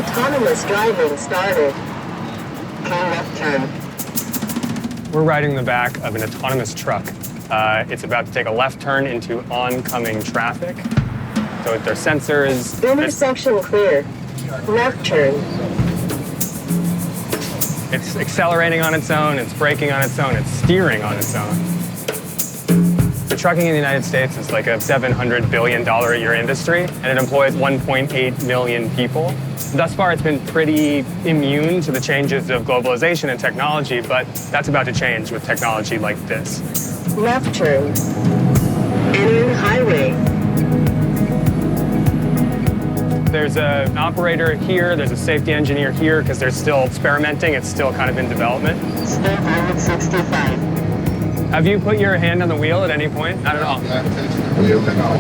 Autonomous driving started. Turn left turn. We're riding the back of an autonomous truck. It's about to take a left turn into oncoming traffic. So their sensors... Intersection clear. Left turn. It's accelerating on its own, it's braking on its own, it's steering on its own. The trucking in the United States is like a $700 billion a year industry, and it employs 1.8 million people. Thus far, it's been pretty immune to the changes of globalization and technology, but that's about to change with technology like this. Left turn. Entering highway. There's an operator here, there's a safety engineer here, because they're still experimenting, it's still kind of in development. Speed limit 65. Have you put your hand on the wheel at any point? Not at all. Not touching the wheel at all.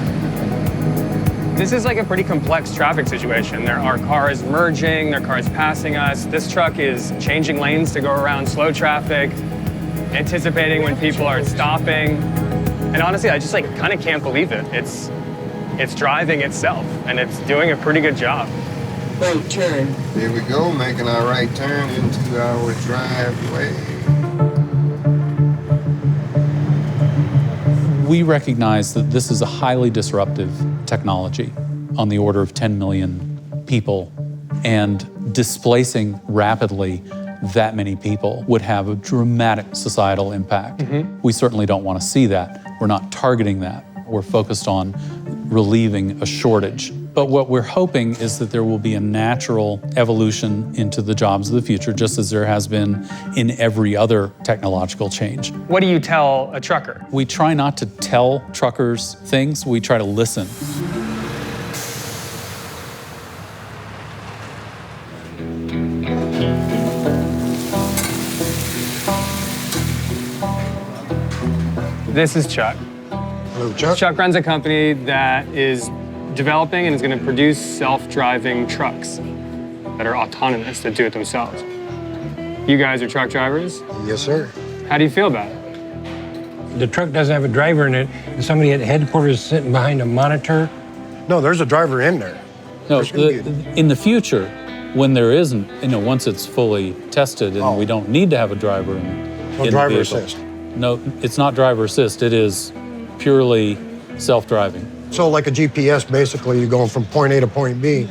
This is like a pretty complex traffic situation. There are cars merging, there are cars passing us. This truck is changing lanes to go around slow traffic, anticipating when people are stopping. And honestly, I just kind of can't believe it. It's driving itself, and it's doing a pretty good job. Right turn. Here we go, making our right turn into our driveway. We recognize that this is a highly disruptive technology on the order of 10 million people, and displacing rapidly that many people would have a dramatic societal impact. We certainly don't want to see that. We're not targeting that. We're focused on relieving a shortage. But what we're hoping is that there will be a natural evolution into the jobs of the future, just as there has been in every other technological change. What do you tell a trucker? We try not to tell truckers things, we try to listen. This is Chuck. Hello, Chuck. Chuck runs a company that is developing and is going to produce self-driving trucks that are autonomous, that do it themselves. You guys are truck drivers? Yes, sir. How do you feel about it? The truck doesn't have a driver in it, and somebody at headquarters is sitting behind a monitor. No, there's a driver in there. No, in the future, when there isn't, once it's fully tested and we don't need to have a driver in the driver vehicle. assist. No, it's not driver assist. It is purely self-driving. So like a GPS, basically, you're going from point A to point B.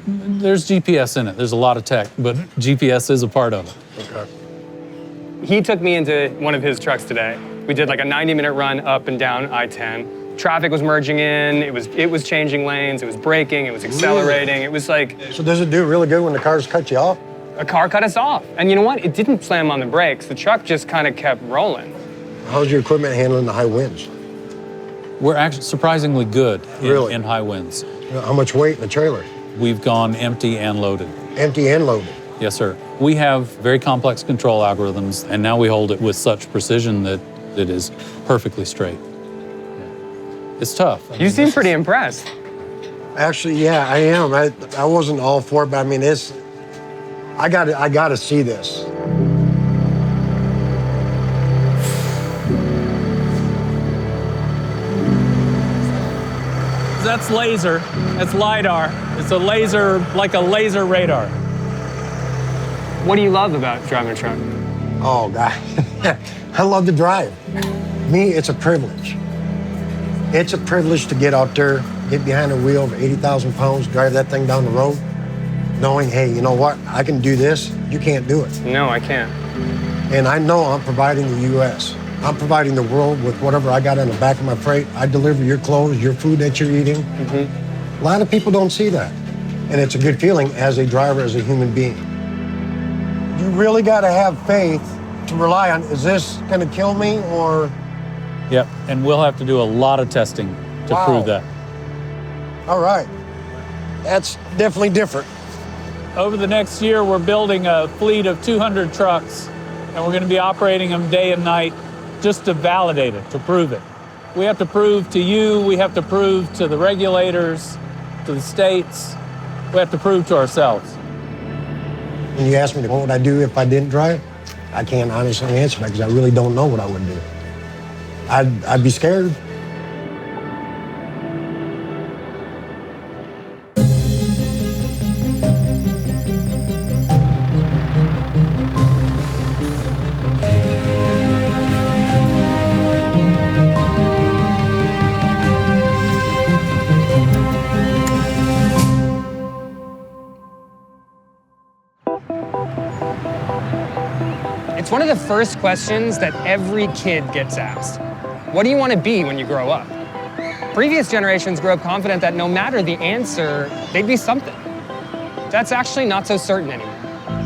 There's GPS in it. There's a lot of tech, but GPS is a part of it. Okay. He took me into one of his trucks today. We did like a 90-minute run up and down I-10. Traffic was merging in, it was changing lanes, it was braking, it was accelerating. It was like... So does it do really good when the cars cut you off? A car cut us off. And you know what? It didn't slam on the brakes. The truck just kind of kept rolling. How's your equipment handling the high winds? We're actually surprisingly good in high winds. How much weight in the trailer? We've gone empty and loaded. Empty and loaded? Yes, sir. We have very complex control algorithms, and now we hold it with such precision that it is perfectly straight. It's tough. You seem pretty impressed. Actually, yeah, I am. I wasn't all for it, but I mean, I gotta see this. That's laser. That's LiDAR. It's a laser, like a laser radar. What do you love about driving a truck? Oh, God. I love to drive. Me, it's a privilege. It's a privilege to get out there, get behind the wheel of 80,000 pounds, drive that thing down the road, knowing, hey, you know what? I can do this. You can't do it. No, I can't. And I know I'm providing the U.S. I'm providing the world with whatever I got on the back of my freight. I deliver your clothes, your food that you're eating. A lot of people don't see that. And it's a good feeling as a driver, as a human being. You really got to have faith to rely on, is this going to kill me or? Yep, and we'll have to do a lot of testing to prove that. All right. That's definitely different. Over the next year, we're building a fleet of 200 trucks, and we're going to be operating them day and night just to validate it, to prove it. We have to prove to you, we have to prove to the regulators, to the states, we have to prove to ourselves. When you ask me what would I do if I didn't drive, I can't honestly answer that because I really don't know what I would do. I'd be scared. It's one of the first questions that every kid gets asked. What do you want to be when you grow up? Previous generations grew up confident that no matter the answer, they'd be something. That's actually not so certain anymore.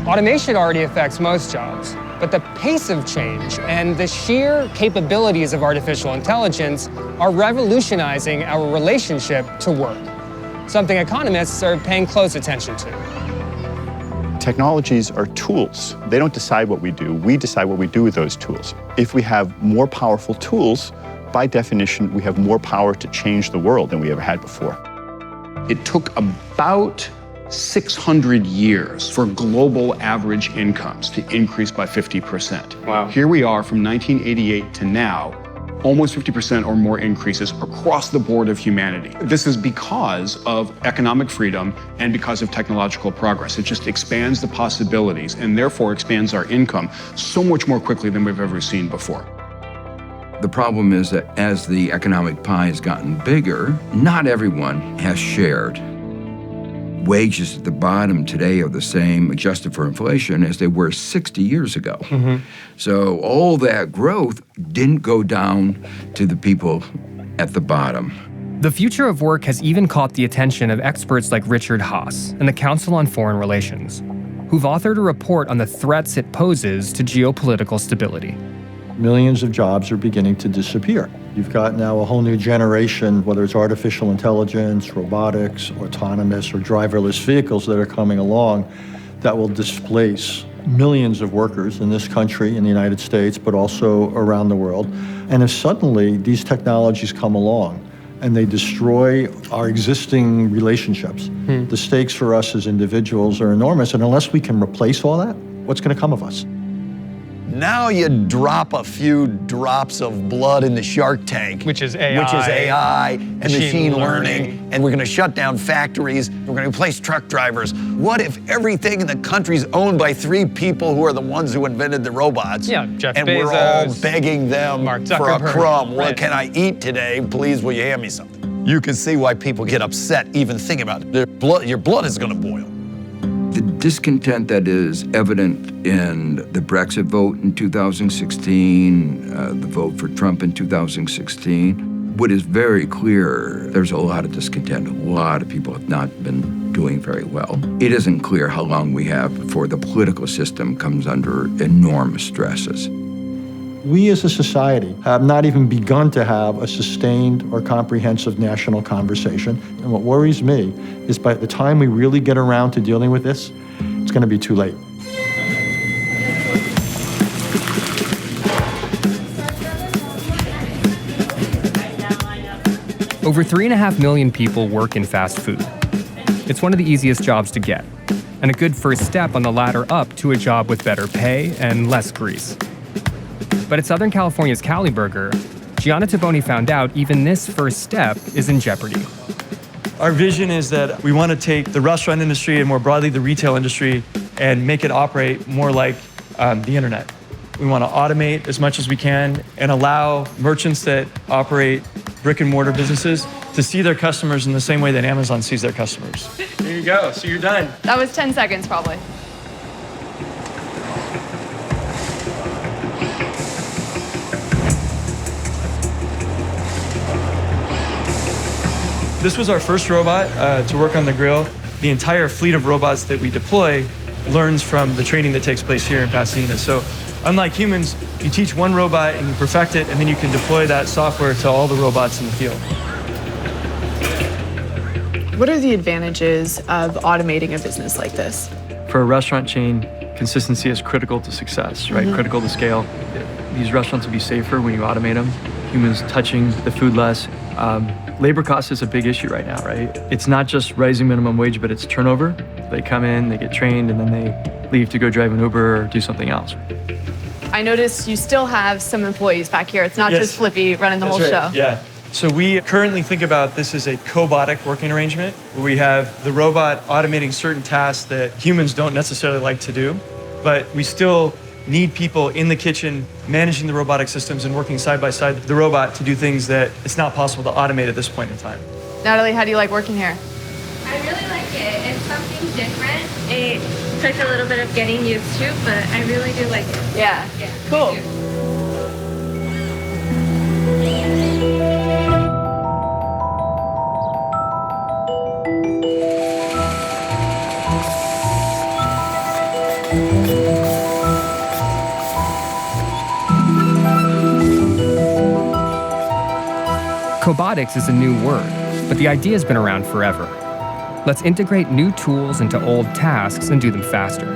Automation already affects most jobs, but the pace of change and the sheer capabilities of artificial intelligence are revolutionizing our relationship to work, something economists are paying close attention to. Technologies are tools. They don't decide what we do. We decide what we do with those tools. If we have more powerful tools, by definition, we have more power to change the world than we ever had before. It took about 600 years for global average incomes to increase by 50%. Wow. Here we are from 1988 to now, almost 50% or more increases across the board of humanity. This is because of economic freedom and because of technological progress. It just expands the possibilities and therefore expands our income so much more quickly than we've ever seen before. The problem is that as the economic pie has gotten bigger, not everyone has shared. Wages at the bottom today are the same, adjusted for inflation, as they were 60 years ago. So all that growth didn't go down to the people at the bottom. The future of work has even caught the attention of experts like Richard Haass and the Council on Foreign Relations, who've authored a report on the threats it poses to geopolitical stability. Millions of jobs are beginning to disappear. You've got now a whole new generation, whether it's artificial intelligence, robotics, autonomous, or driverless vehicles that are coming along that will displace millions of workers in this country, in the United States, but also around the world. And if suddenly these technologies come along and they destroy our existing relationships, the stakes for us as individuals are enormous. And unless we can replace all that, what's going to come of us? Now you drop a few drops of blood in the shark tank. Which is AI. And machine learning. And we're going to shut down factories. We're going to replace truck drivers. What if everything in the country's owned by 3 people who are the ones who invented the robots? Yeah, Jeff and Bezos, we're all begging them Mark for a Zuckerberg. crumb. Right. What can I eat today? Please, will you hand me something? You can see why people get upset even thinking about it. Your blood is going to boil. The discontent that is evident in the Brexit vote in 2016, the vote for Trump in 2016, what is very clear, there's a lot of discontent. A lot of people have not been doing very well. It isn't clear how long we have before the political system comes under enormous stresses. We as a society have not even begun to have a sustained or comprehensive national conversation. And what worries me is by the time we really get around to dealing with this, it's going to be too late. Over 3.5 million people work in fast food. It's one of the easiest jobs to get, and a good first step on the ladder up to a job with better pay and less grease. But at Southern California's Cali Burger, Gianna Taboni found out even this first step is in jeopardy. Our vision is that we want to take the restaurant industry and more broadly the retail industry and make it operate more like the internet. We want to automate as much as we can and allow merchants that operate brick and mortar businesses to see their customers in the same way that Amazon sees their customers. There you go, so you're done. That was 10 seconds probably. This was our first robot to work on the grill. The entire fleet of robots that we deploy learns from the training that takes place here in Pasadena. So unlike humans, you teach one robot and you perfect it, and then you can deploy that software to all the robots in the field. What are the advantages of automating a business like this? For a restaurant chain, consistency is critical to success, right? Critical to scale. These restaurants will be safer when you automate them. Humans touching the food less. Labor cost is a big issue right now, right? It's not just raising minimum wage, but it's turnover. They come in, they get trained, and then they leave to go drive an Uber or do something else. I noticed you still have some employees back here. It's not just Flippy running the whole show. Yeah. So we currently think about this as a cobotic working arrangement, where we have the robot automating certain tasks that humans don't necessarily like to do, but we still need people in the kitchen managing the robotic systems and working side by side with the robot to do things that it's not possible to automate at this point in time. Natalie, how do you like working here? I I really like it. It's something different. It took a little bit of getting used to, but I really do like it. Yeah. Cool. Cobotics is a new word, but the idea has been around forever. Let's integrate new tools into old tasks and do them faster.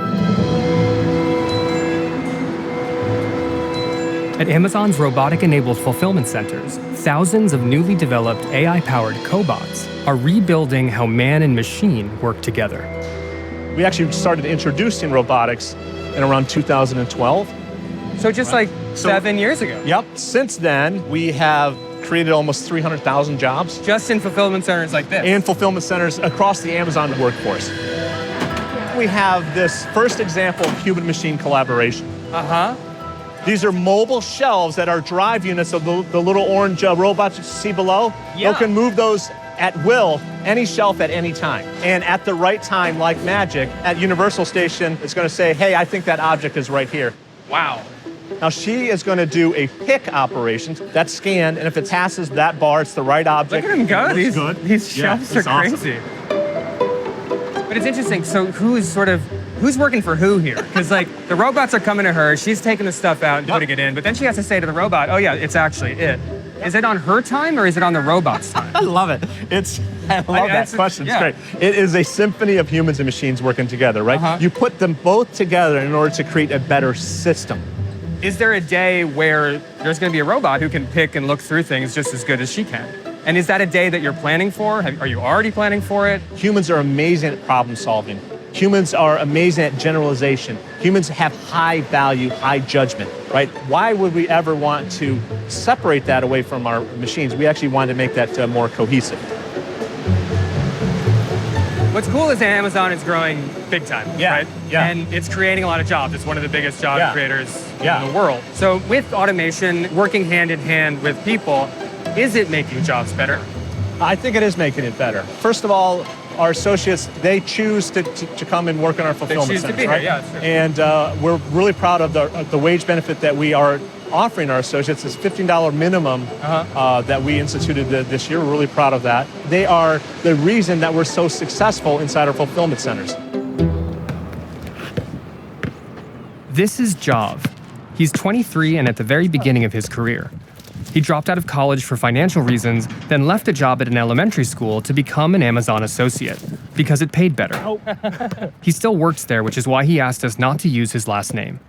At Amazon's robotic-enabled fulfillment centers, thousands of newly developed AI-powered cobots are rebuilding how man and machine work together. We actually started introducing robotics in around 2012. So just like 7 years ago. Yep. Since then, we have created almost 300,000 jobs. Just in fulfillment centers like this? In fulfillment centers across the Amazon workforce. We have this first example of human-machine collaboration. These are mobile shelves that are drive units of the little orange robots you see below. Yeah. You can move those at will, any shelf at any time. And at the right time, like magic, at Universal Station, it's going to say, hey, I think that object is right here. Wow. Now she is going to do a pick operation. That's scanned, and if it passes that bar, it's the right object. Look at them go. These Yeah, shelves it's are crazy. But it's interesting. So who's working for who here? Because like the robots are coming to her, she's taking the stuff out and putting it in, but then she has to say to the robot, oh yeah, it's actually it. Is it on her time or is it on the robot's time? I love it. I love that question. It's great. It is a symphony of humans and machines working together, right? You put them both together in order to create a better system. Is there a day where there's going to be a robot who can pick and look through things just as good as she can? And is that a day that you're planning for? Are you already planning for it? Humans are amazing at problem solving. Humans are amazing at generalization. Humans have high value, high judgment, right? Why would we ever want to separate that away from our machines? We actually want to make that more cohesive. What's cool is that Amazon is growing big time, right? Yeah. And it's creating a lot of jobs. It's one of the biggest job creators in the world. So with automation, working hand in hand with people, is it making jobs better? I think it is making it better. First of all, our associates, they choose to come and work in our fulfillment centers, right? Yeah, sure. And we're really proud of the wage benefit that we are offering our associates. It's $15 minimum that we instituted this year. We're really proud of that. They are the reason that we're so successful inside our fulfillment centers. This is Jav. He's 23 and at the very beginning of his career. He dropped out of college for financial reasons, then left a job at an elementary school to become an Amazon associate because it paid better. He still works there, which is why he asked us not to use his last name.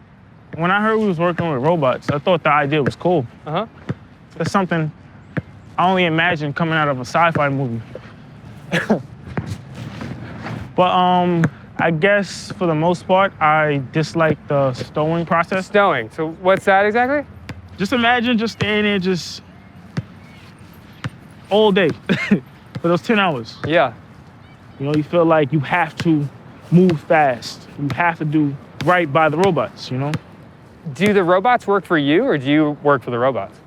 When I heard we was working with robots, I thought the idea was cool. That's something I only imagined coming out of a sci-fi movie. But I guess for the most part, I dislike the stowing process. Stowing, so what's that exactly? Just imagine just staying there just all day for those 10 hours. Yeah. You know, you feel like you have to move fast. You have to do right by the robots, you know? Do the robots work for you or do you work for the robots?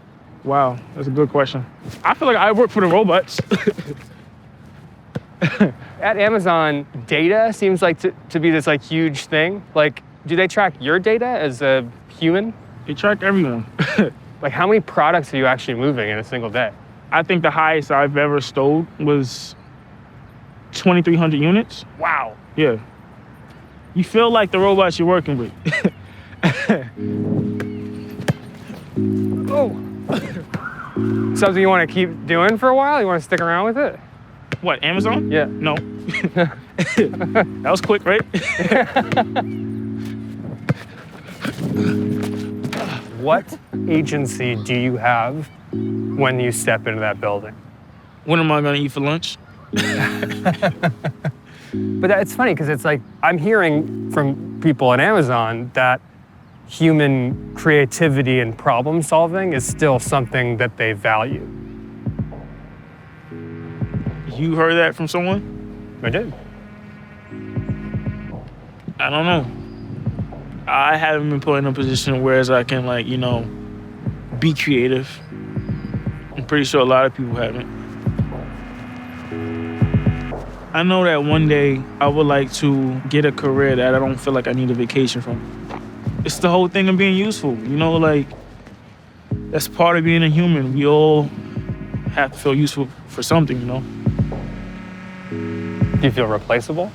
Wow, that's a good question. I feel like I work for the robots. At Amazon, data seems like to be this like huge thing. Like, do they track your data as a human? They track everyone. Like, how many products are you actually moving in a single day? I think the highest I've ever stowed was 2,300 units. Wow. Yeah. You feel like the robots you're working with. Oh. Something you want to keep doing for a while? You want to stick around with it? What, Amazon? Yeah. No. That was quick, right? What agency do you have when you step into that building? What am I going to eat for lunch? But it's funny because it's like I'm hearing from people at Amazon that human creativity and problem solving is still something that they value. You heard that from someone? I did. I don't know. I haven't been put in a position where I can, like, you know, be creative. I'm pretty sure a lot of people haven't. I know that one day I would like to get a career that I don't feel like I need a vacation from. It's the whole thing of being useful, you know, like that's part of being a human. We all have to feel useful for something, you know. Do you feel replaceable?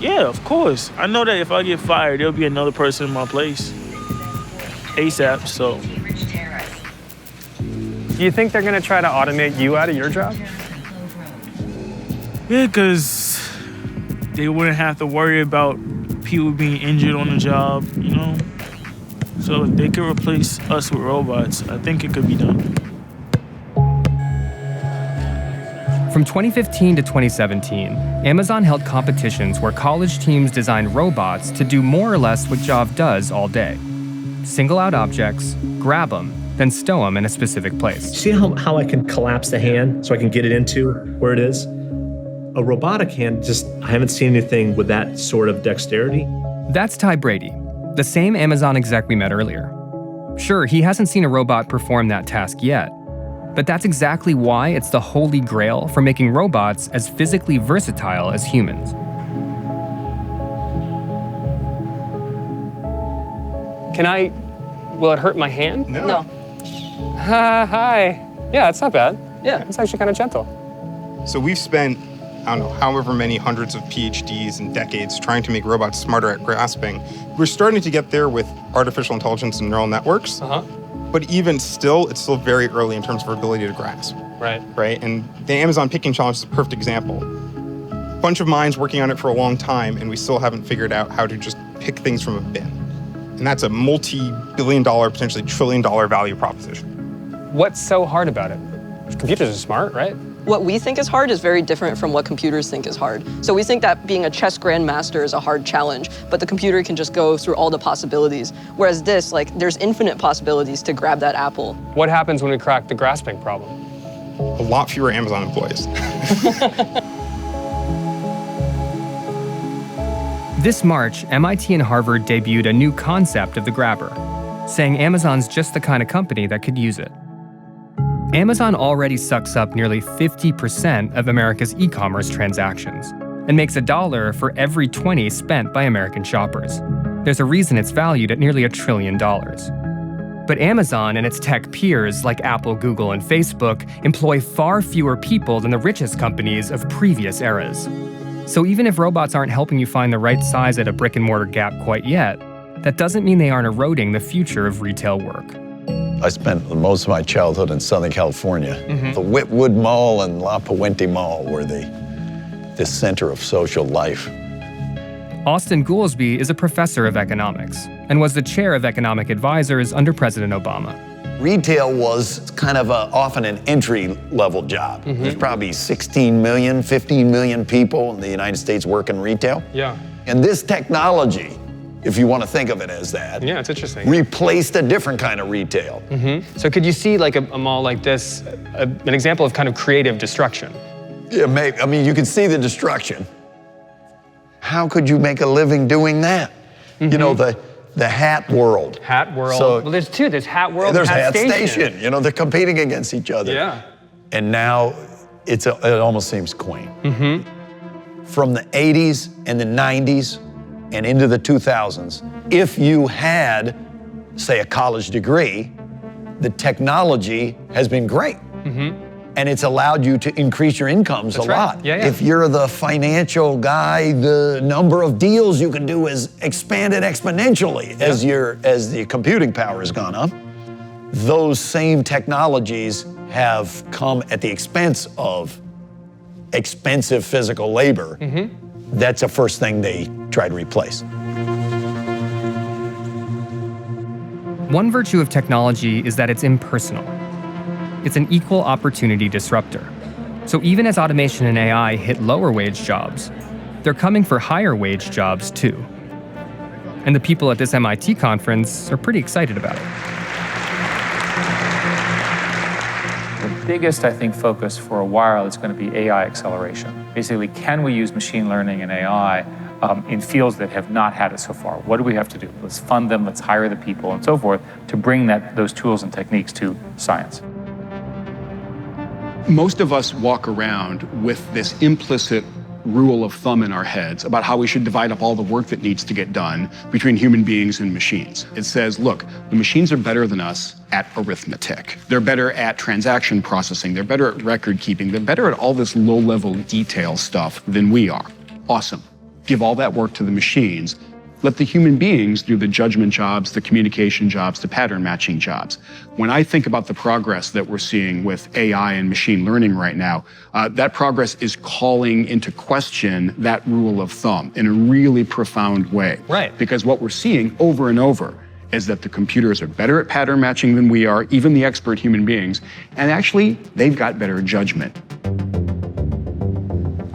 Yeah, of course. I know that if I get fired, there'll be another person in my place ASAP, so. Do you think they're gonna try to automate you out of your job? Yeah, because they wouldn't have to worry about people being injured on the job, you know? So if they could replace us with robots, I think it could be done. From 2015 to 2017, Amazon held competitions where college teams designed robots to do more or less what Java does all day. Single out objects, grab them, then stow them in a specific place. See how I can collapse the hand so I can get it into where it is? A robotic hand, I haven't seen anything with that sort of dexterity. That's Ty Brady, the same Amazon exec we met earlier. Sure, he hasn't seen a robot perform that task yet, but that's exactly why it's the holy grail for making robots as physically versatile as humans. Will it hurt my hand? No. Hi. Yeah, it's not bad. Yeah. It's actually kind of gentle. So we've spent, I don't know, however many hundreds of PhDs and decades trying to make robots smarter at grasping. We're starting to get there with artificial intelligence and neural networks. But even still, it's still very early in terms of our ability to grasp. Right? And the Amazon picking challenge is a perfect example. Bunch of minds working on it for a long time, and we still haven't figured out how to just pick things from a bin. And that's a multi-billion-dollar, potentially trillion-dollar value proposition. What's so hard about it? Computers are smart, right? What we think is hard is very different from what computers think is hard. So we think that being a chess grandmaster is a hard challenge, but the computer can just go through all the possibilities. Whereas this, there's infinite possibilities to grab that apple. What happens when we crack the grasping problem? A lot fewer Amazon employees. This March, MIT and Harvard debuted a new concept of the grabber, saying Amazon's just the kind of company that could use it. Amazon already sucks up nearly 50% of America's e-commerce transactions and makes $1 for every 20 spent by American shoppers. There's a reason it's valued at nearly $1 trillion. But Amazon and its tech peers like Apple, Google, and Facebook employ far fewer people than the richest companies of previous eras. So even if robots aren't helping you find the right size at a brick-and-mortar Gap quite yet, that doesn't mean they aren't eroding the future of retail work. I spent most of my childhood in Southern California. The Whitwood Mall and La Puente Mall were the center of social life. Austin Goolsbee is a professor of economics and was the chair of economic advisors under President Obama. Retail was kind of often an entry-level job. There's probably 16 million, 15 million people in the United States work in retail. Yeah. And this technology, if you want to think of it as that, Yeah, it's interesting. replaced a different kind of retail. So could you see a mall like this, an example of kind of creative destruction? Yeah, maybe. I mean, you can see the destruction. How could you make a living doing that? You know, the hat world. Hat world. So, Well, there's two. There's Hat World there's and Hat Station. You know, they're competing against each other. Yeah. And now it almost seems quaint. From the 80s and the 90s and into the 2000s, if you had, say, a college degree, the technology has been great. And it's allowed you to increase your incomes a lot. Yeah, yeah. If you're the financial guy, the number of deals you can do has expanded exponentially as the computing power has gone up. Those same technologies have come at the expense of expensive physical labor. That's the first thing they try to replace. One virtue of technology is that it's impersonal. It's an equal opportunity disruptor. So even as automation and AI hit lower wage jobs, they're coming for higher wage jobs too. And the people at this MIT conference are pretty excited about it. The biggest, I think, focus for a while is going to be AI acceleration. Basically, can we use machine learning and AI in fields that have not had it so far? What do we have to do? Let's fund them, let's hire the people, and so forth, to bring those tools and techniques to science. Most of us walk around with this implicit rule of thumb in our heads about how we should divide up all the work that needs to get done between human beings and machines. It says, look, the machines are better than us at arithmetic. They're better at transaction processing. They're better at record keeping. They're better at all this low-level detail stuff than we are. Awesome. Give all that work to the machines. Let the human beings do the judgment jobs, the communication jobs, the pattern matching jobs. When I think about the progress that we're seeing with AI and machine learning right now, that progress is calling into question that rule of thumb in a really profound way. Right. Because what we're seeing over and over is that the computers are better at pattern matching than we are, even the expert human beings, and actually, they've got better judgment.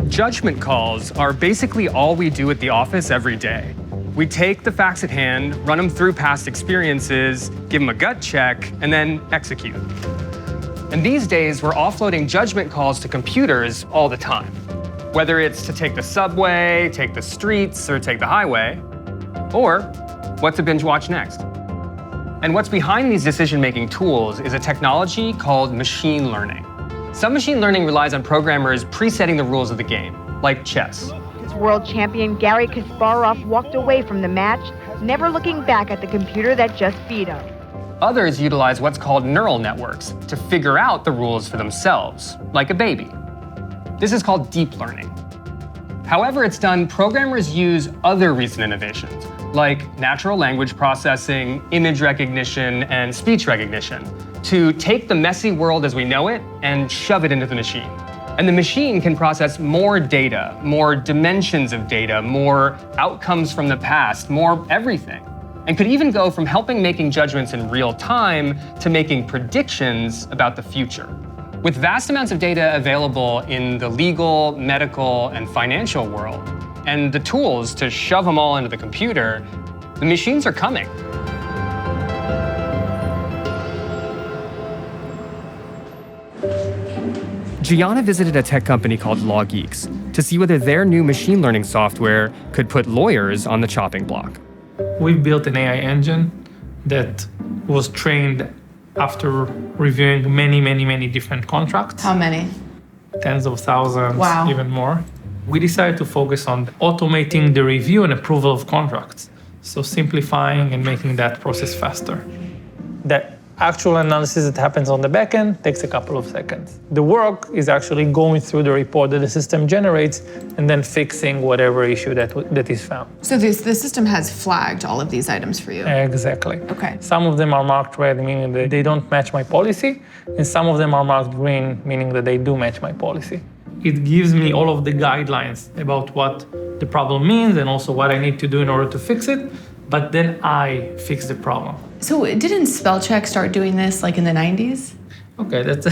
Judgment calls are basically all we do at the office every day. We take the facts at hand, run them through past experiences, give them a gut check, and then execute. And these days, we're offloading judgment calls to computers all the time. Whether it's to take the subway, take the streets, or take the highway, or what to binge watch next. And what's behind these decision-making tools is a technology called machine learning. Some machine learning relies on programmers presetting the rules of the game, like chess. World champion Garry Kasparov walked away from the match, never looking back at the computer that just beat him. Others utilize what's called neural networks to figure out the rules for themselves, like a baby. This is called deep learning. However it's done, programmers use other recent innovations, like natural language processing, image recognition, and speech recognition, to take the messy world as we know it and shove it into the machine. And the machine can process more data, more dimensions of data, more outcomes from the past, more everything. And could even go from helping making judgments in real time to making predictions about the future. With vast amounts of data available in the legal, medical, and financial world, and the tools to shove them all into the computer, the machines are coming. Gianna visited a tech company called LawGeeks to see whether their new machine learning software could put lawyers on the chopping block. We've built an AI engine that was trained after reviewing many different contracts. How many? Tens of thousands, wow. Even more. We decided to focus on automating the review and approval of contracts, so simplifying and making that process faster. The actual analysis that happens on the back end takes a couple of seconds. The work is actually going through the report that the system generates and then fixing whatever issue that is found. So the system has flagged all of these items for you? Exactly. Okay. Some of them are marked red, meaning that they don't match my policy, and some of them are marked green, meaning that they do match my policy. It gives me all of the guidelines about what the problem means and also what I need to do in order to fix it, but then I fix the problem. So didn't spell check start doing this like in the 90s? Okay, that's...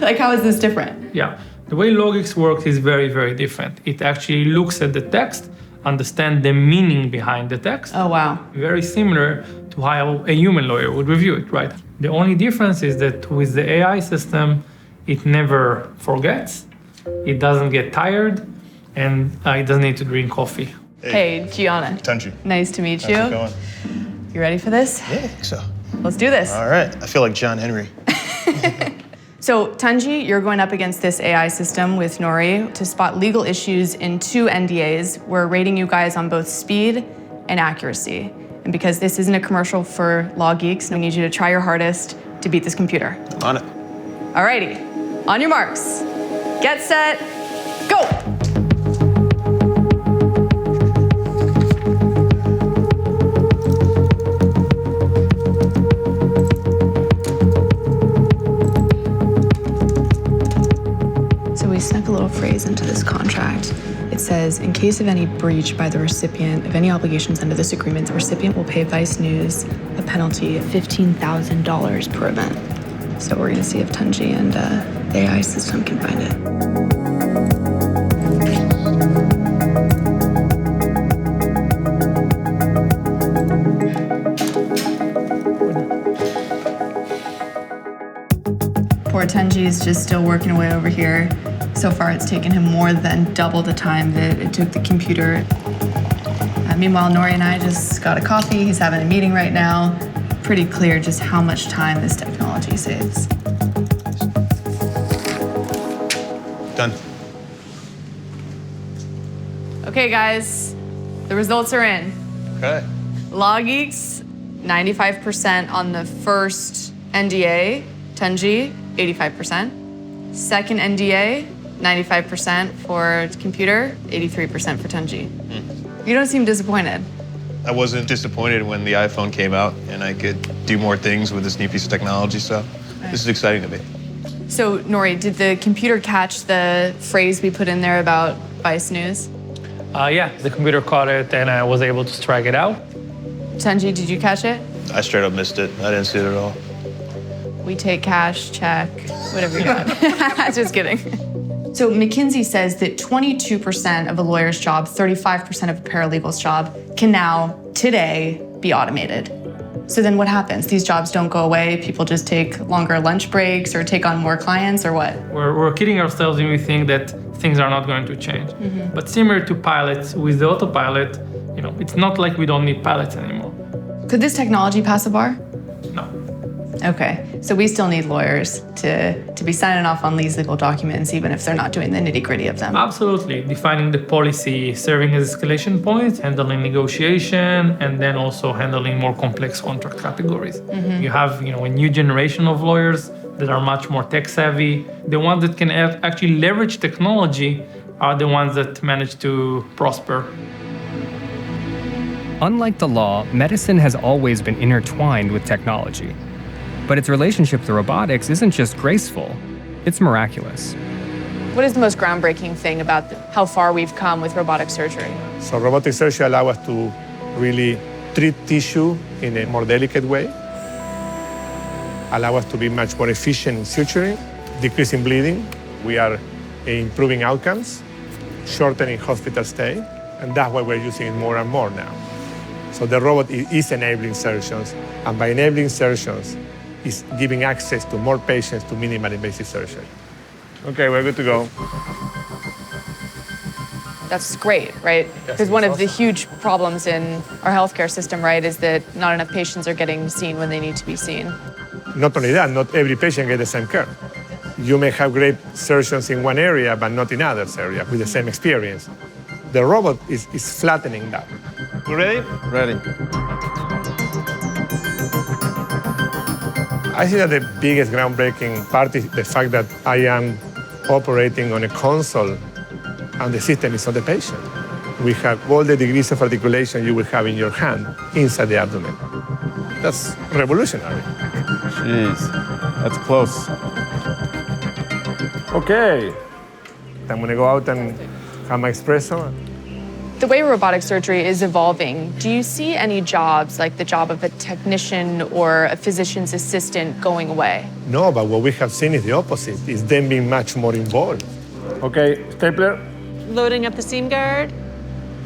Like how is this different? Yeah, the way LawGeeks works is very different. It actually looks at the text, understands the meaning behind the text. Oh, wow. Very similar to how a human lawyer would review it, right? The only difference is that with the AI system, it never forgets, it doesn't get tired, and it doesn't need to drink coffee. Hey, Gianna. Tunji. Nice to meet you. How's it going? You ready for this? Yeah, I think so. Let's do this. All right. I feel like John Henry. So, Tunji, you're going up against this AI system with Nori to spot legal issues in 2 NDAs. We're rating you guys on both speed and accuracy. And because this isn't a commercial for LawGeeks, we need you to try your hardest to beat this computer. On it. Alrighty, on your marks. Get set, go! So we snuck a little phrase into this contract. It says, in case of any breach by the recipient of any obligations under this agreement, the recipient will pay Vice News a penalty of $15,000 per event. So we're gonna see if Tunji and the AI system can find it. Poor Tunji is just still working away over here. So far, it's taken him more than double the time that it took the computer. Meanwhile, Nori and I just got a coffee. He's having a meeting right now. Pretty clear just how much time this technology saves. Done. Okay, guys, the results are in. Okay. Law Geeks, 95% on the first NDA, Tenji, 85%. Second NDA, 95% for computer, 83% for Tenji. You don't seem disappointed. I wasn't disappointed when the iPhone came out and I could do more things with this new piece of technology, so this is exciting to me. So, Nori, did the computer catch the phrase we put in there about Vice News? Yeah, the computer caught it and I was able to strike it out. Tenji, did you catch it? I straight up missed it. I didn't see it at all. We take cash, check, whatever you got. Just kidding. So McKinsey says that 22% of a lawyer's job, 35% of a paralegal's job can now, today, be automated. So then what happens? These jobs don't go away, people just take longer lunch breaks or take on more clients or what? We're kidding ourselves and we think that things are not going to change. But similar to pilots, with the autopilot, it's not like we don't need pilots anymore. Could this technology pass a bar? No. Okay, so we still need lawyers to be signing off on these legal documents, even if they're not doing the nitty-gritty of them. Absolutely. Defining the policy, serving as escalation points, handling negotiation, and then also handling more complex contract categories. You have a new generation of lawyers that are much more tech-savvy. The ones that can actually leverage technology are the ones that manage to prosper. Unlike the law, medicine has always been intertwined with technology. But its relationship to robotics isn't just graceful, it's miraculous. What is the most groundbreaking thing about how far we've come with robotic surgery? So robotic surgery allows us to really treat tissue in a more delicate way, allow us to be much more efficient in suturing, decreasing bleeding. We are improving outcomes, shortening hospital stay, and that's why we're using it more and more now. So the robot is enabling surgeons, and by enabling surgeons, is giving access to more patients to minimal invasive surgery. Okay, we're good to go. That's great, right? Because one of the huge problems in our healthcare system, right, is that not enough patients are getting seen when they need to be seen. Not only that, not every patient gets the same care. You may have great surgeons in one area, but not in others areas with the same experience. The robot is flattening that. You ready? Ready. I think that the biggest groundbreaking part is the fact that I am operating on a console and the system is on the patient. We have all the degrees of articulation you will have in your hand inside the abdomen. That's revolutionary. Jeez, that's close. Okay, I'm gonna go out and have my espresso. The way robotic surgery is evolving, do you see any jobs, like the job of a technician or a physician's assistant, going away? No, but what we have seen is the opposite, is them being much more involved. Okay, stapler. Loading up the seam guard.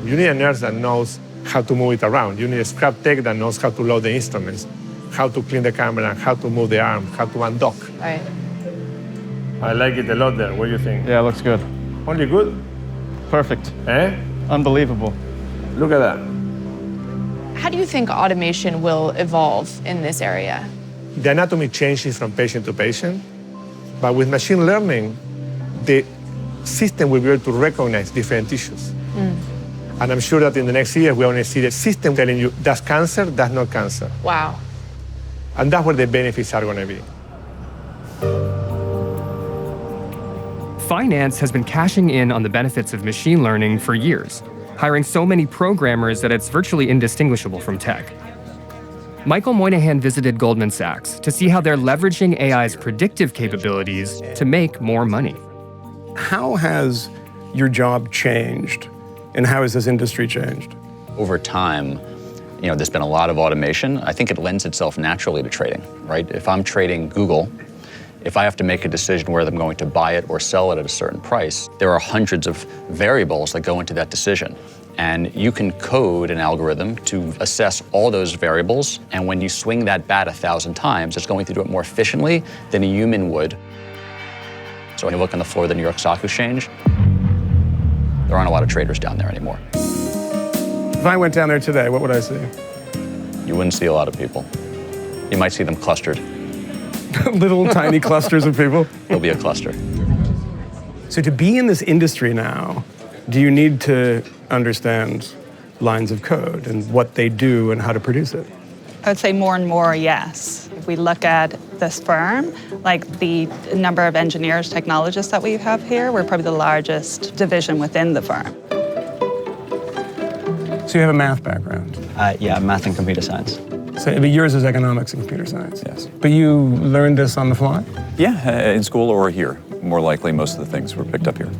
You need a nurse that knows how to move it around. You need a scrap tech that knows how to load the instruments, how to clean the camera, how to move the arm, how to undock. Right. I like it a lot there. What do you think? Yeah, looks good. Only good? Perfect. Eh? Unbelievable. Look at that. How do you think automation will evolve in this area? The anatomy changes from patient to patient, but with machine learning, the system will be able to recognize different tissues. And I'm sure that in the next year, we're going to see the system telling you that's cancer, that's not cancer. Wow. And that's where the benefits are going to be. Finance has been cashing in on the benefits of machine learning for years, hiring so many programmers that it's virtually indistinguishable from tech. Michael Moynihan visited Goldman Sachs to see how they're leveraging AI's predictive capabilities to make more money. How has your job changed, and how has this industry changed? Over time, there's been a lot of automation. I think it lends itself naturally to trading, right? If I'm trading Google, if I have to make a decision whether I'm going to buy it or sell it at a certain price, there are hundreds of variables that go into that decision. And you can code an algorithm to assess all those variables, and when you swing that bat 1,000 times, it's going to do it more efficiently than a human would. So when you look on the floor of the New York Stock Exchange, there aren't a lot of traders down there anymore. If I went down there today, what would I see? You wouldn't see a lot of people. You might see them clustered. Little tiny clusters of people? There'll be a cluster. So to be in this industry now, Do you need to understand lines of code and what they do and how to produce it? I would say more and more, yes. If we look at this firm, like the number of engineers, technologists that we have here, we're probably the largest division within the firm. So you have a math background? Yeah, math and computer science. So but yours is economics and computer science? Yes. But you learned this on the fly? Yeah, in school or here. More likely, most of the things were picked up here.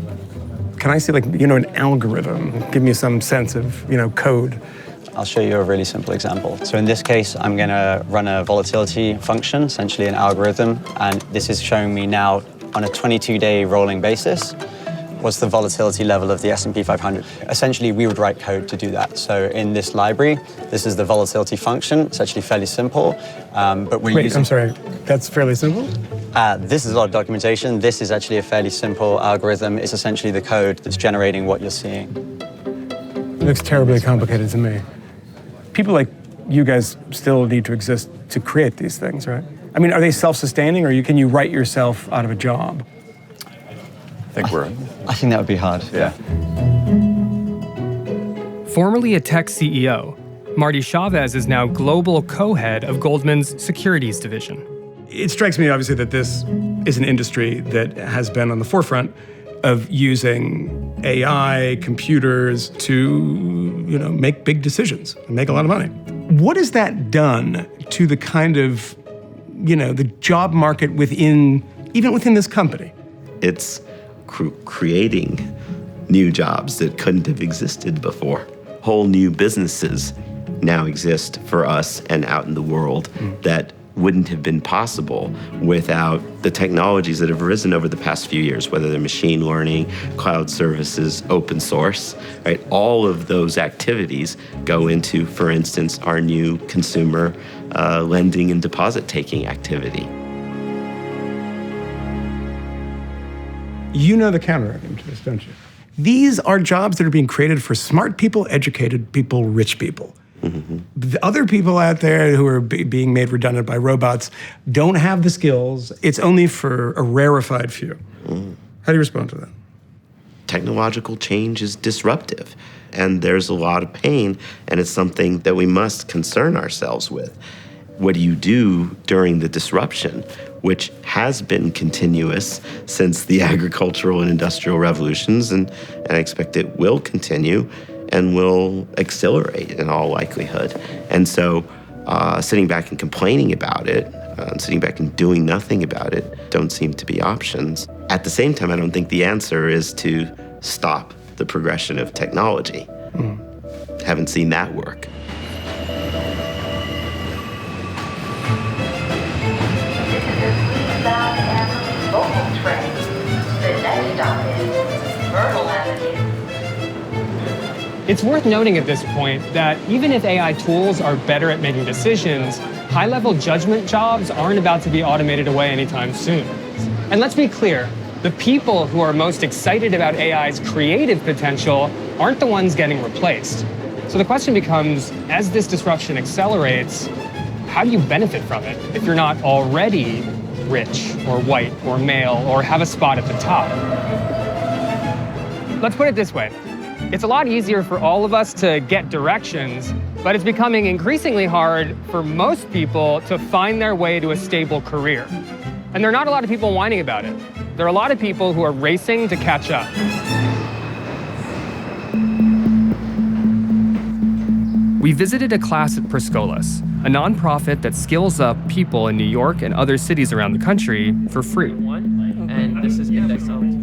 Can I see, like, an algorithm? Give me some sense of, code. I'll show you a really simple example. So in this case, I'm going to run a volatility function, essentially an algorithm, and this is showing me now on a 22-day rolling basis what's the volatility level of the S&P 500. Essentially, we would write code to do that. So in this library, this is the volatility function. It's actually fairly simple, but we're using... I'm sorry, that's fairly simple? This is a lot of documentation. This is actually a fairly simple algorithm. It's essentially the code that's generating what you're seeing. It looks terribly complicated to me. People like you guys still need to exist to create these things, right? I mean, are they self-sustaining, or can you write yourself out of a job? I think that would be hard. Yeah. Formerly a tech CEO, Marty Chavez is now global co-head of Goldman's securities division. It strikes me, obviously, that this is an industry that has been on the forefront of using AI, computers to, make big decisions and make a lot of money. What has that done to the kind of, the job market even within this company? It's creating new jobs that couldn't have existed before. Whole new businesses now exist for us and out in the world that wouldn't have been possible without the technologies that have arisen over the past few years, whether they're machine learning, cloud services, open source, right? All of those activities go into, for instance, our new consumer lending and deposit taking activity. You know the counter-argument to this, don't you? These are jobs that are being created for smart people, educated people, rich people. Mm-hmm. The other people out there who are being made redundant by robots don't have the skills. It's only for a rarefied few. How do you respond to that? Technological change is disruptive, and there's a lot of pain, and it's something that we must concern ourselves with. What do you do during the disruption, which has been continuous since the agricultural and industrial revolutions, and I expect it will continue and will accelerate in all likelihood. And so sitting back and complaining about it, sitting back and doing nothing about it, don't seem to be options. At the same time, I don't think the answer is to stop the progression of technology. Haven't seen that work. It's worth noting at this point that even if AI tools are better at making decisions, high-level judgment jobs aren't about to be automated away anytime soon. And let's be clear, the people who are most excited about AI's creative potential aren't the ones getting replaced. So the question becomes, as this disruption accelerates, how do you benefit from it if you're not already rich or white or male or have a spot at the top? Let's put it this way. It's a lot easier for all of us to get directions, but it's becoming increasingly hard for most people to find their way to a stable career. And there are not a lot of people whining about it. There are a lot of people who are racing to catch up. We visited a class at Priscolas, a nonprofit that skills up people in New York and other cities around the country for free. And this is indexed on.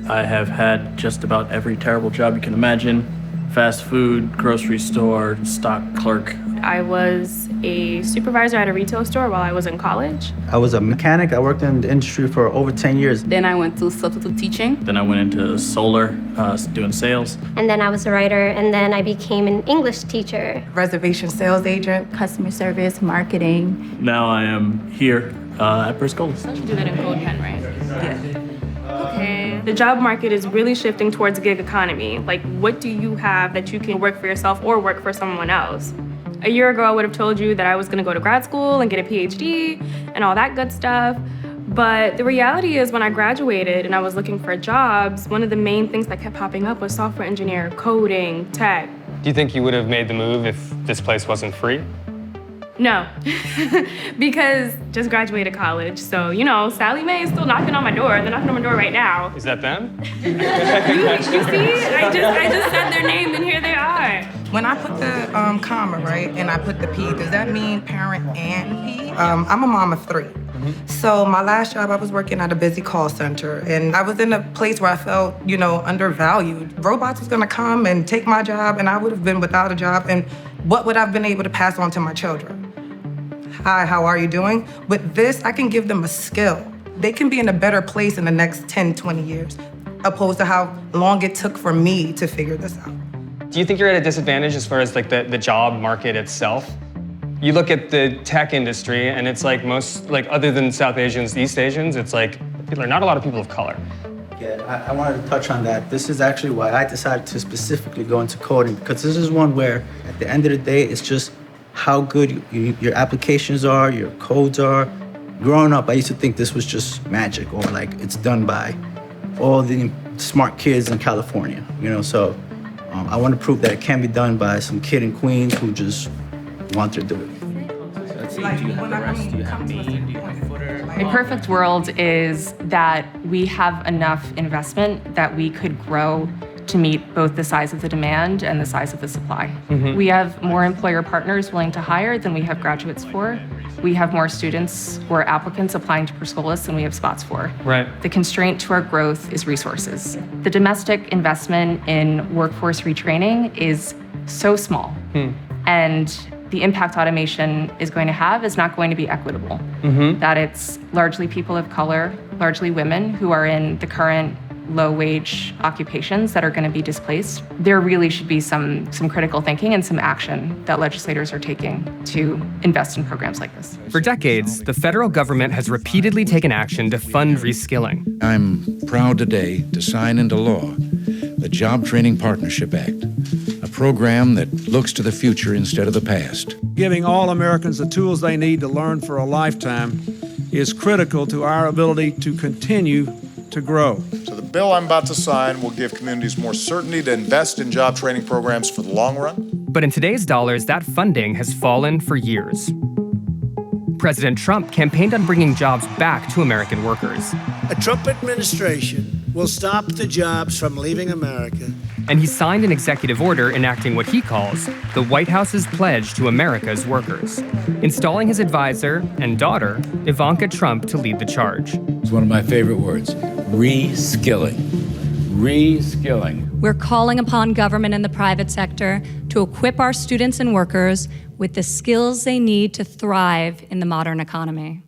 I have had just about every terrible job you can imagine. Fast food, grocery store, stock clerk. I was a supervisor at a retail store while I was in college. I was a mechanic. I worked in the industry for over 10 years. Then I went to substitute teaching. Then I went into solar, doing sales. And then I was a writer, and then I became an English teacher. Reservation sales agent. Customer service, marketing. Now I am here at Priscolas. You do that in Code Pen, right? Yeah. Okay. The job market is really shifting towards gig economy. Like, what do you have that you can work for yourself or work for someone else? A year ago, I would have told you that I was gonna go to grad school and get a PhD and all that good stuff. But the reality is when I graduated and I was looking for jobs, one of the main things that kept popping up was software engineer, coding, tech. Do you think you would have made the move if this place wasn't free? No, because just graduated college. So, you know, Sally Mae is still knocking on my door. They're knocking on my door right now. Is that them? You see? I just said their name and here they are. When I put the comma, right, and I put the P, does that mean parent and P? I'm a mom of 3. So my last job, I was working at a busy call center, and I was in a place where I felt, you know, undervalued. Robots was gonna come and take my job, and I would have been without a job, and what would I have been able to pass on to my children? Hi, how are you doing? With this, I can give them a skill. They can be in a better place in the next 10, 20 years, opposed to how long it took for me to figure this out. Do you think you're at a disadvantage as far as like the job market itself? You look at the tech industry and it's like most, like other than South Asians, East Asians, it's like not a lot of people of color. Yeah, I wanted to touch on that. This is actually why I decided to specifically go into coding, because this is one where at the end of the day, it's just how good your applications are, your codes are. Growing up, I used to think this was just magic, or like it's done by all the smart kids in California, you know? So I want to prove that it can be done by some kid in Queens who just want to do it. A perfect world is that we have enough investment that we could grow to meet both the size of the demand and the size of the supply. We have more employer partners willing to hire than we have graduates for. We have more students or applicants applying to Perscolas than we have spots for. Right. The constraint to our growth is resources. The domestic investment in workforce retraining is so small. And the impact automation is going to have is not going to be equitable. That it's largely people of color, largely women who are in the current low-wage occupations that are going to be displaced. There really should be some critical thinking and some action that legislators are taking to invest in programs like this. For decades, the federal government has repeatedly taken action to fund reskilling. I'm proud today to sign into law the Job Training Partnership Act, a program that looks to the future instead of the past. Giving all Americans the tools they need to learn for a lifetime is critical to our ability to continue to grow. So the bill I'm about to sign will give communities more certainty to invest in job training programs for the long run. But in today's dollars, that funding has fallen for years. President Trump campaigned on bringing jobs back to American workers. A Trump administration will stop the jobs from leaving America. And he signed an executive order enacting what he calls the White House's pledge to America's workers, installing his advisor and daughter, Ivanka Trump, to lead the charge. It's one of my favorite words, reskilling. Reskilling. We're calling upon government and the private sector to equip our students and workers with the skills they need to thrive in the modern economy.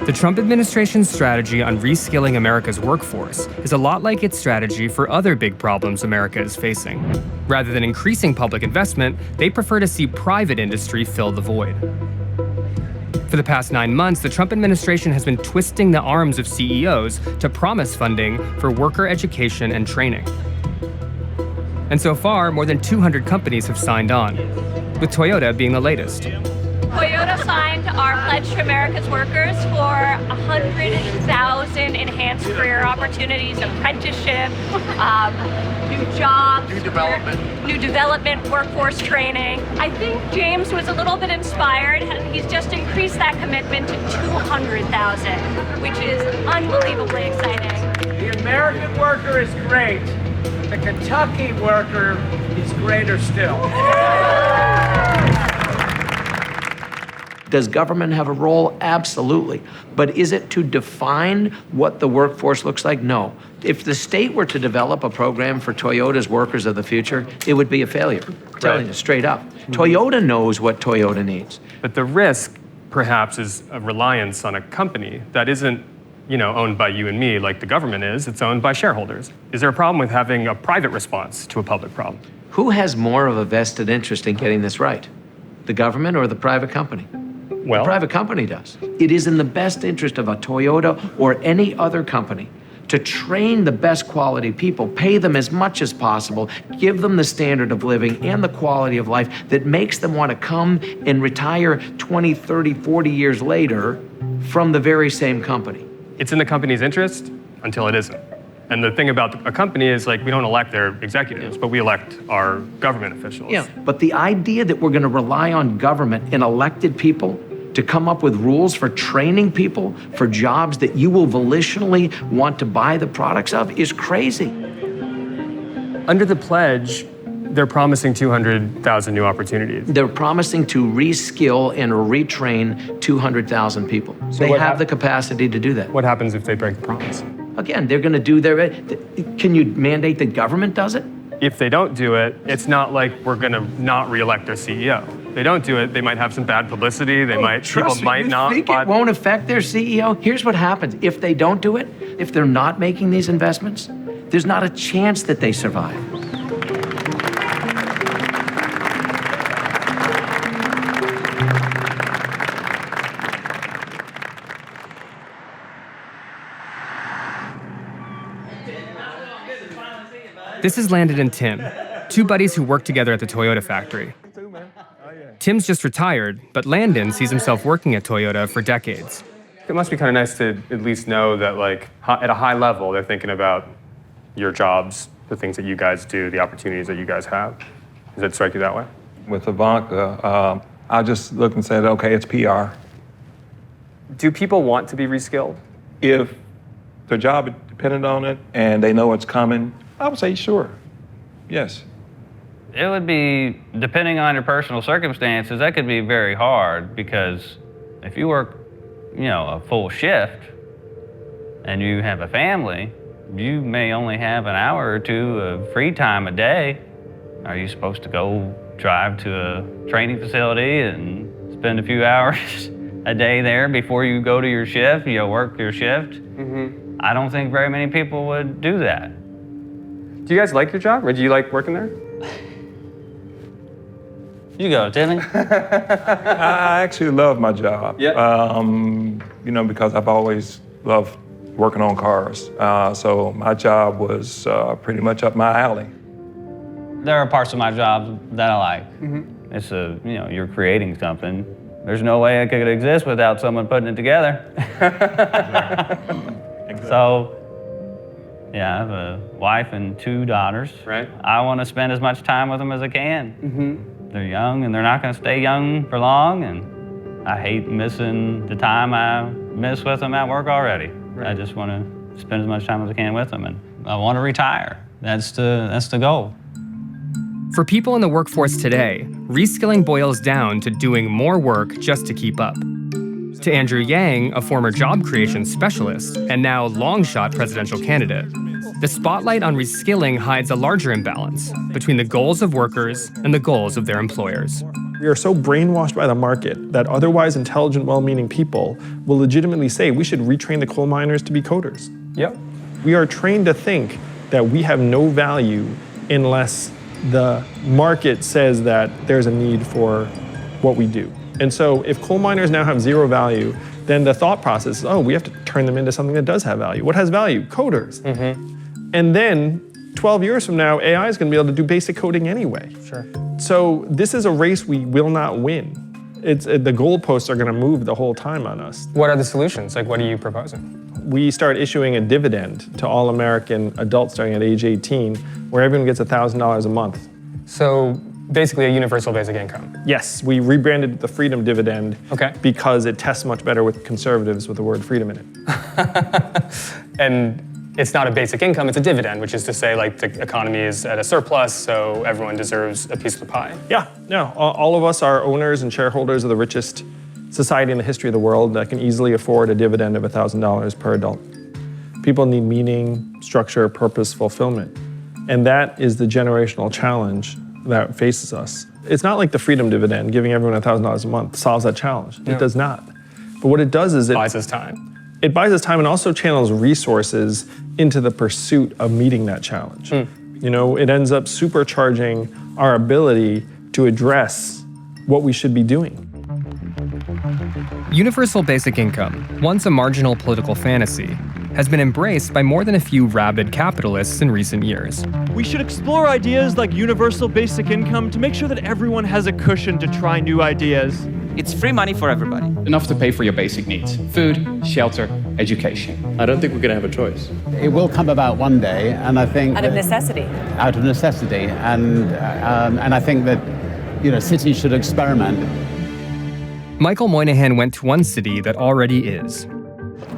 The Trump administration's strategy on reskilling America's workforce is a lot like its strategy for other big problems America is facing. Rather than increasing public investment, they prefer to see private industry fill the void. For the past 9 months, the Trump administration has been twisting the arms of CEOs to promise funding for worker education and training. And so far, more than 200 companies have signed on, with Toyota being the latest. Toyota signed our pledge to America's workers for 100,000 enhanced career opportunities, apprenticeship, new jobs, new development, workforce training. I think James was a little bit inspired. He's just increased that commitment to 200,000, which is unbelievably exciting. The American worker is great. The Kentucky worker is greater still. Does government have a role? Absolutely. But is it to define what the workforce looks like? No. If the state were to develop a program for Toyota's workers of the future, it would be a failure. I'm telling you straight up. Toyota knows what Toyota needs. But the risk, perhaps, is a reliance on a company that isn't, owned by you and me like the government is. It's owned by shareholders. Is there a problem with having a private response to a public problem? Who has more of a vested interest in getting this right? The government or the private company? Well, the private company does. It is in the best interest of a Toyota or any other company to train the best quality people, pay them as much as possible, give them the standard of living and the quality of life that makes them want to come and retire 20, 30, 40 years later from the very same company. It's in the company's interest until it isn't. And the thing about a company is, like, we don't elect their executives, but we elect our government officials. Yeah, but the idea that we're going to rely on government and elected people to come up with rules for training people for jobs that you will volitionally want to buy the products of is crazy. Under the pledge, they're promising 200,000 new opportunities. They're promising to reskill and retrain 200,000 people. So they have the capacity to do that. What happens if they break the promise? Again, they're going to do their... Can you mandate that government does it? If they don't do it, it's not like we're going to not reelect their CEO. If they don't do it, they might have some bad publicity. People might not. Think it won't affect their CEO? Here's what happens. If they don't do it, if they're not making these investments, there's not a chance that they survive. This is Landon and Tim, two buddies who work together at the Toyota factory. Tim's just retired, but Landon sees himself working at Toyota for decades. It must be kind of nice to at least know that, like, at a high level, they're thinking about your jobs, the things that you guys do, the opportunities that you guys have. Does it strike you that way? With Ivanka, I just looked and said, okay, it's PR. Do people want to be reskilled? If their job depended on it and they know it's coming, I would say sure, yes. It would be, depending on your personal circumstances, that could be very hard because if you work, a full shift and you have a family, you may only have an hour or two of free time a day. Are you supposed to go drive to a training facility and spend a few hours a day there before you go to your shift, work your shift? Mm-hmm. I don't think very many people would do that. Do you guys like your job, or do you like working there? You go, Timmy. I actually love my job. Yeah. Because I've always loved working on cars. So my job was pretty much up my alley. There are parts of my job that I like. Mm-hmm. It's you're creating something. There's no way it could exist without someone putting it together. Exactly. So, yeah, I have a wife and 2 daughters. Right. I want to spend as much time with them as I can. Mm-hmm. They're young and they're not going to stay young for long, and I hate missing the time I miss with them at work already. Right. I just want to spend as much time as I can with them, and I want to retire. That's the goal. For people in the workforce today, reskilling boils down to doing more work just to keep up. To Andrew Yang, a former job creation specialist and now long-shot presidential candidate, the spotlight on reskilling hides a larger imbalance between the goals of workers and the goals of their employers. We are so brainwashed by the market that otherwise intelligent, well-meaning people will legitimately say we should retrain the coal miners to be coders. Yep. We are trained to think that we have no value unless the market says that there's a need for what we do. And so if coal miners now have zero value, then the thought process is, we have to turn them into something that does have value. What has value? Coders. Mm-hmm. And then 12 years from now, AI is going to be able to do basic coding anyway. Sure. So this is a race we will not win. The goalposts are going to move the whole time on us. What are the solutions? Like, what are you proposing? We start issuing a dividend to all American adults starting at age 18, where everyone gets $1,000 a month. So basically a universal basic income. Yes, we rebranded it the Freedom Dividend because it tests much better with conservatives with the word freedom in it. And it's not a basic income, it's a dividend, which is to say, like, the economy is at a surplus, so everyone deserves a piece of the pie. Yeah, no, all of us are owners and shareholders of the richest society in the history of the world that can easily afford a dividend of $1,000 per adult. People need meaning, structure, purpose, fulfillment. And that is the generational challenge that faces us. It's not like the Freedom Dividend, giving everyone $1,000 a month, solves that challenge. No. It does not. But what it does is it buys us time. It buys us time and also channels resources into the pursuit of meeting that challenge. You know, it ends up supercharging our ability to address what we should be doing. Universal basic income, once a marginal political fantasy, has been embraced by more than a few rabid capitalists in recent years. We should explore ideas like universal basic income to make sure that everyone has a cushion to try new ideas. It's free money for everybody. Enough to pay for your basic needs: food, shelter, education. I don't think we're going to have a choice. It will come about one day, and I think Out of necessity. Out of necessity, and I think that, you know, cities should experiment. Michael Moynihan went to one city that already is.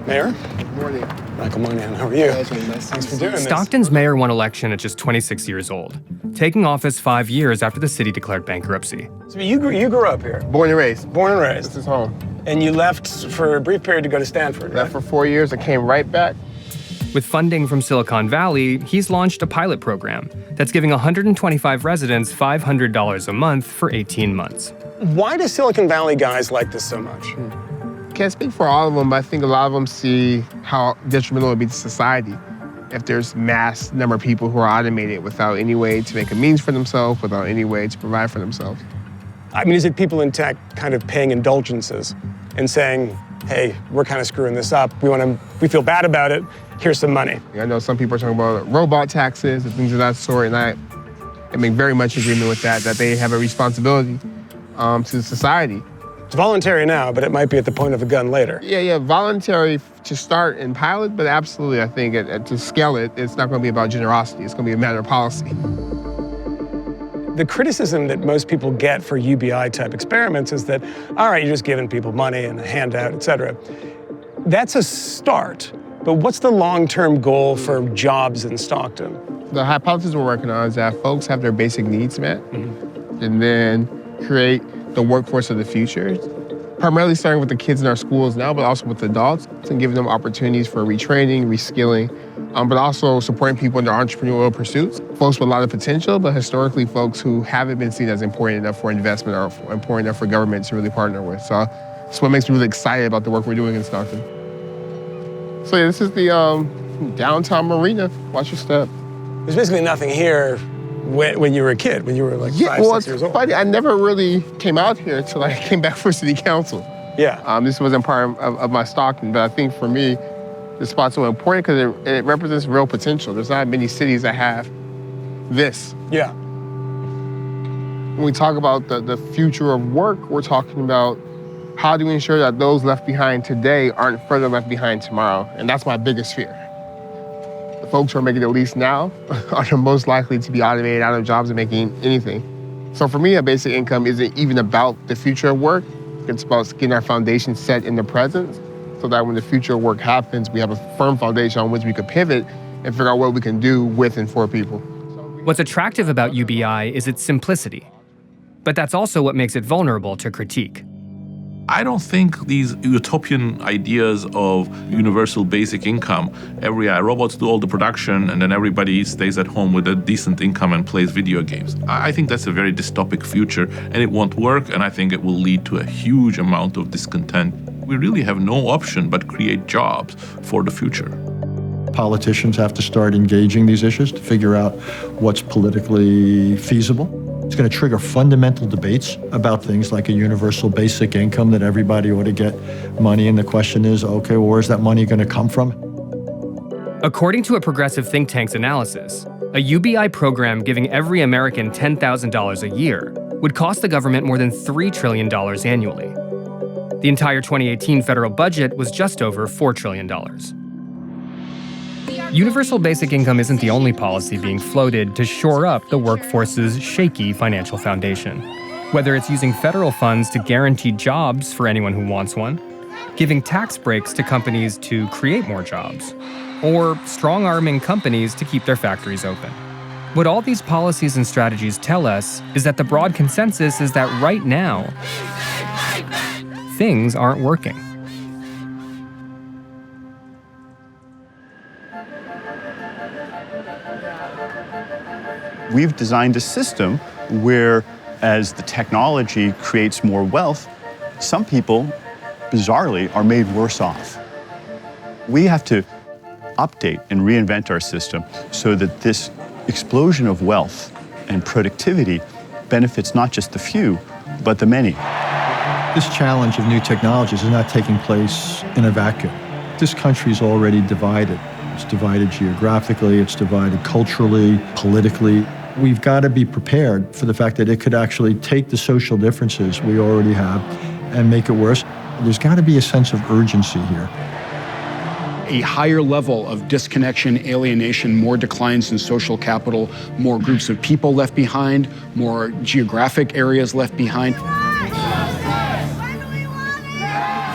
Mayor? Good morning. Michael Moynihan, how are you? Thanks for doing this. Stockton's mayor won election at just 26 years old, taking office 5 years after the city declared bankruptcy. So you grew up here? Born and raised. Born and raised. This is home. And you left for a brief period to go to Stanford, Left for 4 years. I came right back. With funding from Silicon Valley, he's launched a pilot program that's giving 125 residents $500 a month for 18 months. Why do Silicon Valley guys like this so much? Can't speak for all of them, but I think a lot of them see how detrimental it would be to society if there's mass number of people who are automated without any way to make a means for themselves, without any way to provide for themselves. I mean, is it people in tech kind of paying indulgences and saying, hey, we're kind of screwing this up. We feel bad about it. Here's some money. I know some people are talking about robot taxes and things of that sort, and I am in very much agreement with that they have a responsibility to society. It's voluntary now, but it might be at the point of a gun later. Yeah, voluntary to start and pilot, but absolutely, I think to scale it, it's not going to be about generosity. It's going to be a matter of policy. The criticism that most people get for UBI-type experiments is that, all right, you're just giving people money and a handout, et cetera. That's a start, but what's the long-term goal for jobs in Stockton? The hypothesis we're working on is that folks have their basic needs met, and then create the workforce of the future, primarily starting with the kids in our schools now, but also with adults, and giving them opportunities for retraining, reskilling, but also supporting people in their entrepreneurial pursuits. Folks with a lot of potential, but historically folks who haven't been seen as important enough for investment or important enough for government to really partner with. So that's what makes me really excited about the work we're doing in Stockton. So yeah, this is the downtown marina. Watch your step. There's basically nothing here when you were a kid, when you were like 5, 6 years old. Funny, I never really came out here until I came back for city council. Yeah. This wasn't part of my Stockton, but I think for me, this spot's so important because it represents real potential. There's not many cities that have this. Yeah. When we talk about the future of work, we're talking about how do we ensure that those left behind today aren't further left behind tomorrow? And that's my biggest fear. The folks who are making the least now are the most likely to be automated out of jobs and making anything. So for me, a basic income isn't even about the future of work. It's about getting our foundation set in the present so that when the future of work happens, we have a firm foundation on which we could pivot and figure out what we can do with and for people. What's attractive about UBI is its simplicity, but that's also what makes it vulnerable to critique. I don't think these utopian ideas of universal basic income, robots do all the production and then everybody stays at home with a decent income and plays video games. I think that's a very dystopic future and it won't work, and I think it will lead to a huge amount of discontent. We really have no option but create jobs for the future. Politicians have to start engaging these issues to figure out what's politically feasible. It's going to trigger fundamental debates about things like a universal basic income that everybody ought to get money. And the question is, okay, well, where's that money going to come from? According to a progressive think tank's analysis, a UBI program giving every American $10,000 a year would cost the government more than $3 trillion annually. The entire 2018 federal budget was just over $4 trillion. Universal basic income isn't the only policy being floated to shore up the workforce's shaky financial foundation. Whether it's using federal funds to guarantee jobs for anyone who wants one, giving tax breaks to companies to create more jobs, or strong-arming companies to keep their factories open. What all these policies and strategies tell us is that the broad consensus is that right now, things aren't working. We've designed a system where, as the technology creates more wealth, some people, bizarrely, are made worse off. We have to update and reinvent our system so that this explosion of wealth and productivity benefits not just the few, but the many. This challenge of new technologies is not taking place in a vacuum. This country is already divided. It's divided geographically, it's divided culturally, politically. We've got to be prepared for the fact that it could actually take the social differences we already have and make it worse. There's got to be a sense of urgency here. A higher level of disconnection, alienation, more declines in social capital, more groups of people left behind, more geographic areas left behind.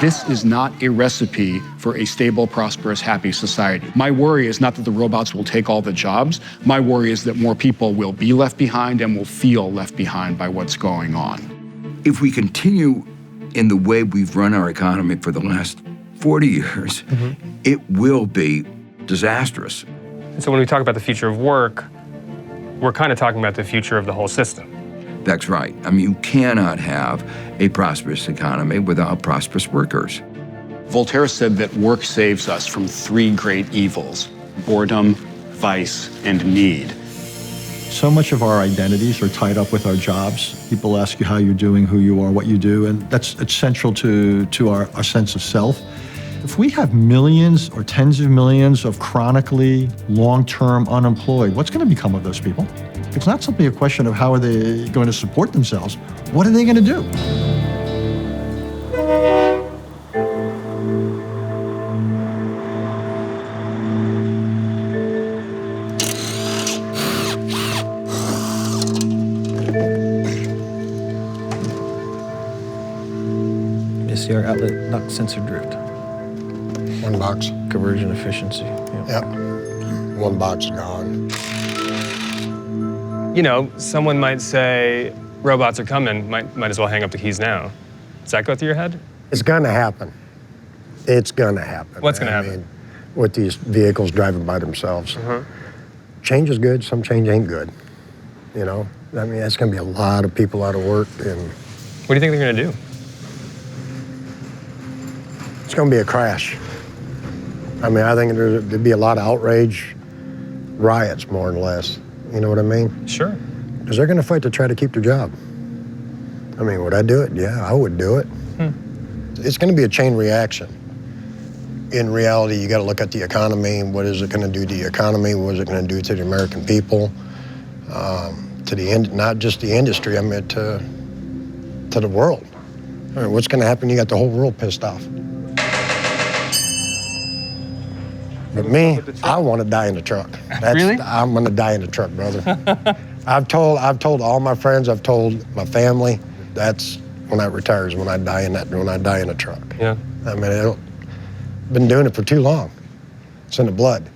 This is not a recipe for a stable, prosperous, happy society. My worry is not that the robots will take all the jobs. My worry is that more people will be left behind and will feel left behind by what's going on. If we continue in the way we've run our economy for the last 40 years, it will be disastrous. And so when we talk about the future of work, we're kind of talking about the future of the whole system. That's right. I mean, you cannot have a prosperous economy without prosperous workers. Voltaire said that work saves us from three great evils: boredom, vice, and need. So much of our identities are tied up with our jobs. People ask you how you're doing, who you are, what you do, and it's central to our sense of self. If we have millions or tens of millions of chronically long-term unemployed, what's going to become of those people? It's not simply a question of how are they going to support themselves. What are they going to do? SCR outlet duct sensor drift. 1 box. Conversion efficiency. Yep. 1 box gone. You know, someone might say, robots are coming, might as well hang up the keys now. Does that go through your head? It's gonna happen. It's gonna happen. What's gonna happen? I mean, with these vehicles driving by themselves. Change is good, some change ain't good. You know, I mean, that's gonna be a lot of people out of work, and What do you think they're gonna do? it's gonna be a crash. I mean, I think there'd be a lot of outrage, riots more or less. You know what I mean? Sure. Because they're gonna fight to try to keep their job. I mean, would I do it? Yeah, I would do it. It's gonna be a chain reaction. In reality, you gotta look at the economy and what is it gonna do to the economy? What is it gonna do to the American people? To the end, not just the industry, I mean, to the world. I mean, what's gonna happen? You got the whole world pissed off. But me, I want to die in the truck. Really? I'm gonna die in the truck, brother. I've told all my friends, I've told my family, that's when I retire, is when I die in a truck. Yeah. I mean, I've been doing it for too long. It's in the blood.